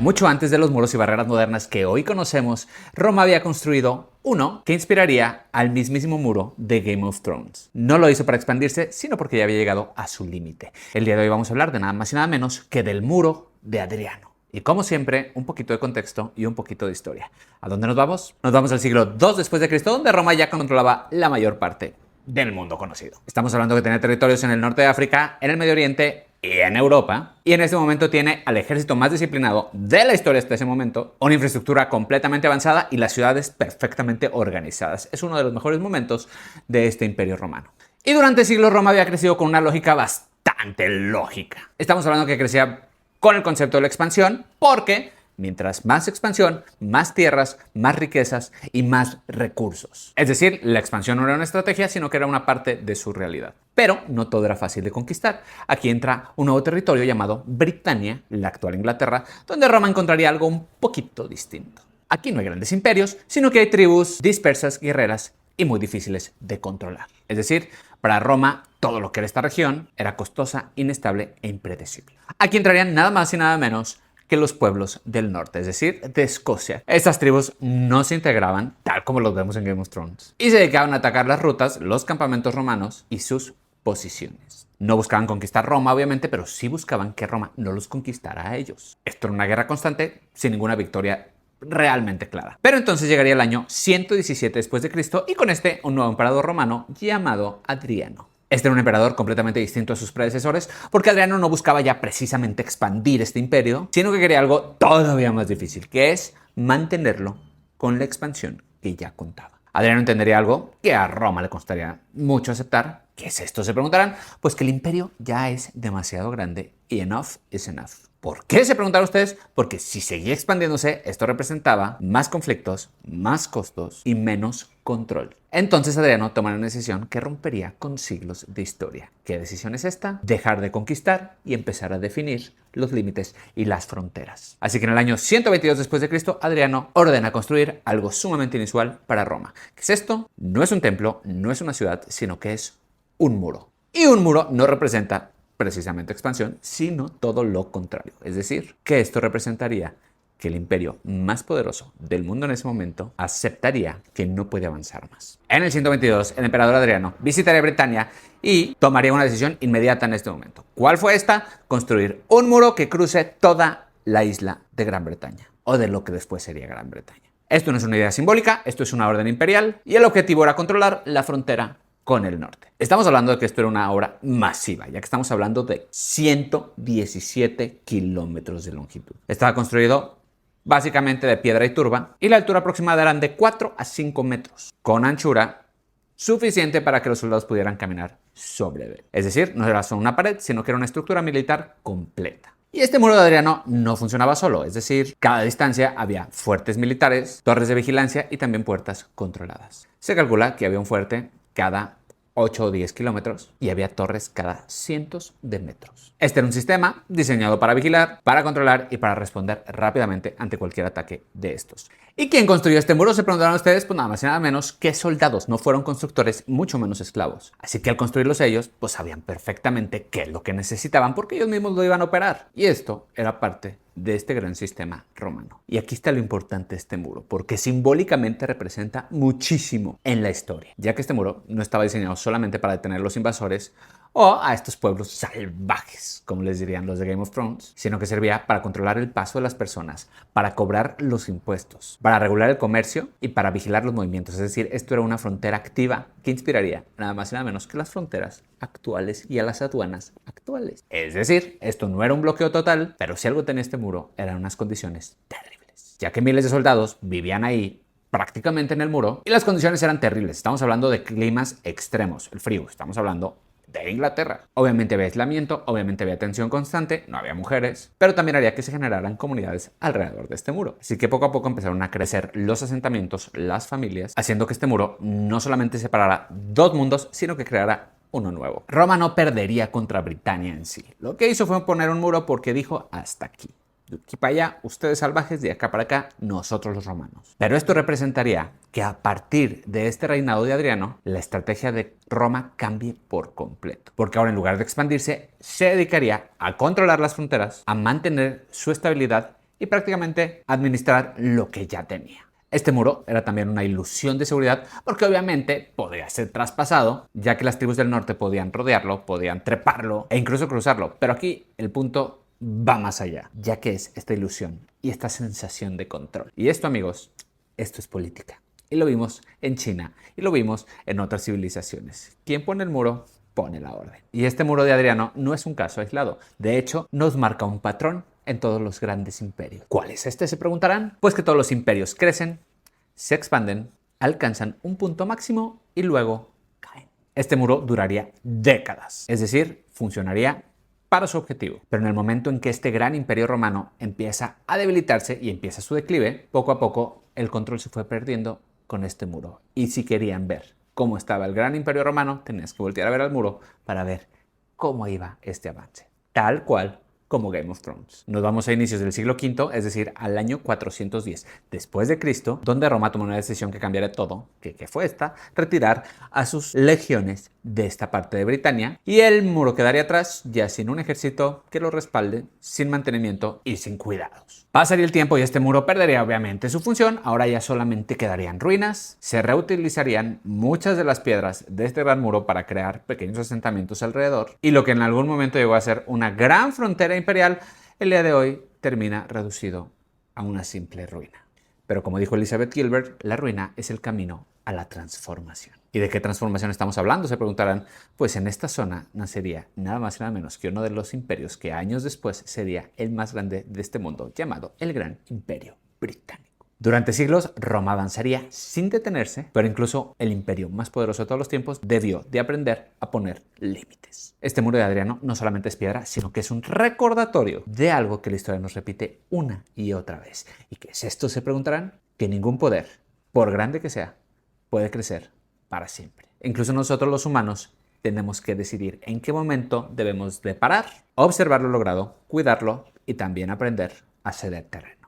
Mucho antes de los muros y barreras modernas que hoy conocemos, Roma había construido uno que inspiraría al mismísimo muro de Game of Thrones. No lo hizo para expandirse, sino porque ya había llegado a su límite. El día de hoy vamos a hablar de nada más y nada menos que del muro de Adriano. Y como siempre, un poquito de contexto y un poquito de historia. ¿A dónde nos vamos? Nos vamos al siglo II después de Cristo, donde Roma ya controlaba la mayor parte del mundo conocido. Estamos hablando que tenía territorios en el norte de África, en el Medio Oriente y en Europa, y en este momento tiene al ejército más disciplinado de la historia hasta ese momento, una infraestructura completamente avanzada y las ciudades perfectamente organizadas. Es uno de los mejores momentos de este imperio romano. Y durante siglos Roma había crecido con una lógica bastante lógica. Estamos hablando que crecía con el concepto de la expansión, porque mientras más expansión, más tierras, más riquezas y más recursos. Es decir, la expansión no era una estrategia, sino que era una parte de su realidad. Pero no todo era fácil de conquistar. Aquí entra un nuevo territorio llamado Britania, la actual Inglaterra, donde Roma encontraría algo un poquito distinto. Aquí no hay grandes imperios, sino que hay tribus dispersas, guerreras y muy difíciles de controlar. Es decir, para Roma, todo lo que era esta región era costosa, inestable e impredecible. Aquí entrarían nada más y nada menos que los pueblos del norte, es decir, de Escocia. Estas tribus no se integraban, tal como los vemos en Game of Thrones, y se dedicaban a atacar las rutas, los campamentos romanos y sus posiciones. No buscaban conquistar Roma, obviamente, pero sí buscaban que Roma no los conquistara a ellos. Esto era una guerra constante, sin ninguna victoria realmente clara. Pero entonces llegaría el año 117 después de Cristo y con este un nuevo emperador romano llamado Adriano. Este era un emperador completamente distinto a sus predecesores porque Adriano no buscaba ya precisamente expandir este imperio, sino que quería algo todavía más difícil, que es mantenerlo con la expansión que ya contaba. Adriano entendería algo que a Roma le costaría mucho aceptar. ¿Qué es esto? Se preguntarán. Pues que el imperio ya es demasiado grande y enough is enough. ¿Por qué? Se preguntarán ustedes. Porque si seguía expandiéndose, esto representaba más conflictos, más costos y menos control. Entonces Adriano toma una decisión que rompería con siglos de historia. ¿Qué decisión es esta? Dejar de conquistar y empezar a definir los límites y las fronteras. Así que en el año 122 después de Cristo, Adriano ordena construir algo sumamente inusual para Roma. ¿Qué es esto? No es un templo, no es una ciudad, sino que es un muro. Y un muro no representa precisamente expansión, sino todo lo contrario. Es decir, que esto representaría que el imperio más poderoso del mundo en ese momento aceptaría que no puede avanzar más. En el 122, el emperador Adriano visitaría Britania y tomaría una decisión inmediata en este momento. ¿Cuál fue esta? Construir un muro que cruce toda la isla de Gran Bretaña, o de lo que después sería Gran Bretaña. Esto no es una idea simbólica, esto es una orden imperial, y el objetivo era controlar la frontera con el norte. Estamos hablando de que esto era una obra masiva, ya que estamos hablando de 117 kilómetros de longitud. Estaba construido básicamente de piedra y turba, y la altura aproximada eran de 4 a 5 metros, con anchura suficiente para que los soldados pudieran caminar sobre él. Es decir, no era solo una pared, sino que era una estructura militar completa. Y este muro de Adriano no funcionaba solo, es decir, cada distancia había fuertes militares, torres de vigilancia y también puertas controladas. Se calcula que había un fuerte cada 8 o 10 kilómetros y había torres cada cientos de metros. Este era un sistema diseñado para vigilar, para controlar y para responder rápidamente ante cualquier ataque de estos. ¿Y quién construyó este muro? Se preguntarán ustedes, pues nada más y nada menos que soldados. No fueron constructores, mucho menos esclavos. Así que al construirlos ellos, pues sabían perfectamente qué es lo que necesitaban porque ellos mismos lo iban a operar. Y esto era parte de este gran sistema romano. Y aquí está lo importante de este muro, porque simbólicamente representa muchísimo en la historia, ya que este muro no estaba diseñado solamente para detener a los invasores o a estos pueblos salvajes, como les dirían los de Game of Thrones, sino que servía para controlar el paso de las personas, para cobrar los impuestos, para regular el comercio y para vigilar los movimientos. Es decir, esto era una frontera activa que inspiraría nada más y nada menos que las fronteras actuales y a las aduanas actuales. Es decir, esto no era un bloqueo total, pero si algo tenía este muro eran unas condiciones terribles, ya que miles de soldados vivían ahí prácticamente en el muro y las condiciones eran terribles. Estamos hablando de climas extremos, el frío, estamos hablando de Inglaterra. Obviamente había aislamiento, obviamente había tensión constante, no había mujeres, pero también haría que se generaran comunidades alrededor de este muro. Así que poco a poco empezaron a crecer los asentamientos, las familias, haciendo que este muro no solamente separara dos mundos, sino que creara uno nuevo. Roma no perdería contra Britania en sí. Lo que hizo fue poner un muro porque dijo hasta aquí. De aquí para allá, ustedes salvajes, de acá para acá, nosotros los romanos. Pero esto representaría que a partir de este reinado de Adriano, la estrategia de Roma cambie por completo. Porque ahora en lugar de expandirse, se dedicaría a controlar las fronteras, a mantener su estabilidad y prácticamente administrar lo que ya tenía. Este muro era también una ilusión de seguridad porque obviamente podía ser traspasado, ya que las tribus del norte podían rodearlo, podían treparlo e incluso cruzarlo. Pero aquí el punto va más allá, ya que es esta ilusión y esta sensación de control. Y esto, amigos, esto es política. Y lo vimos en China y lo vimos en otras civilizaciones. Quien pone el muro, pone la orden. Y este muro de Adriano no es un caso aislado. De hecho, nos marca un patrón en todos los grandes imperios. ¿Cuál es este? Se preguntarán. Pues que todos los imperios crecen, se expanden, alcanzan un punto máximo y luego caen. Este muro duraría décadas, es decir, funcionaría para su objetivo. Pero en el momento en que este gran imperio romano empieza a debilitarse y empieza su declive, poco a poco el control se fue perdiendo con este muro. Y si querían ver cómo estaba el gran imperio romano, tenías que voltear a ver al muro para ver cómo iba este avance. Tal cual como Game of Thrones. Nos vamos a inicios del siglo V, es decir, al año 410 después de Cristo, donde Roma tomó una decisión que cambiaría todo, que fue esta: retirar a sus legiones de esta parte de Britania, y el muro quedaría atrás ya sin un ejército que lo respalde, sin mantenimiento y sin cuidados. Pasaría el tiempo y este muro perdería obviamente su función. Ahora ya solamente quedarían ruinas. Se reutilizarían muchas de las piedras de este gran muro para crear pequeños asentamientos alrededor, y lo que en algún momento llegó a ser una gran frontera imperial, el día de hoy termina reducido a una simple ruina. Pero como dijo Elizabeth Gilbert, la ruina es el camino a la transformación. ¿Y de qué transformación estamos hablando?, se preguntarán. Pues en esta zona nacería nada más y nada menos que uno de los imperios que años después sería el más grande de este mundo, llamado el Gran Imperio Británico. Durante siglos, Roma avanzaría sin detenerse, pero incluso el imperio más poderoso de todos los tiempos debió de aprender a poner límites. Este muro de Adriano no solamente es piedra, sino que es un recordatorio de algo que la historia nos repite una y otra vez. ¿Y qué es esto?, se preguntarán. Que ningún poder, por grande que sea, puede crecer para siempre. Incluso nosotros los humanos tenemos que decidir en qué momento debemos de parar, observar lo logrado, cuidarlo y también aprender a ceder terreno.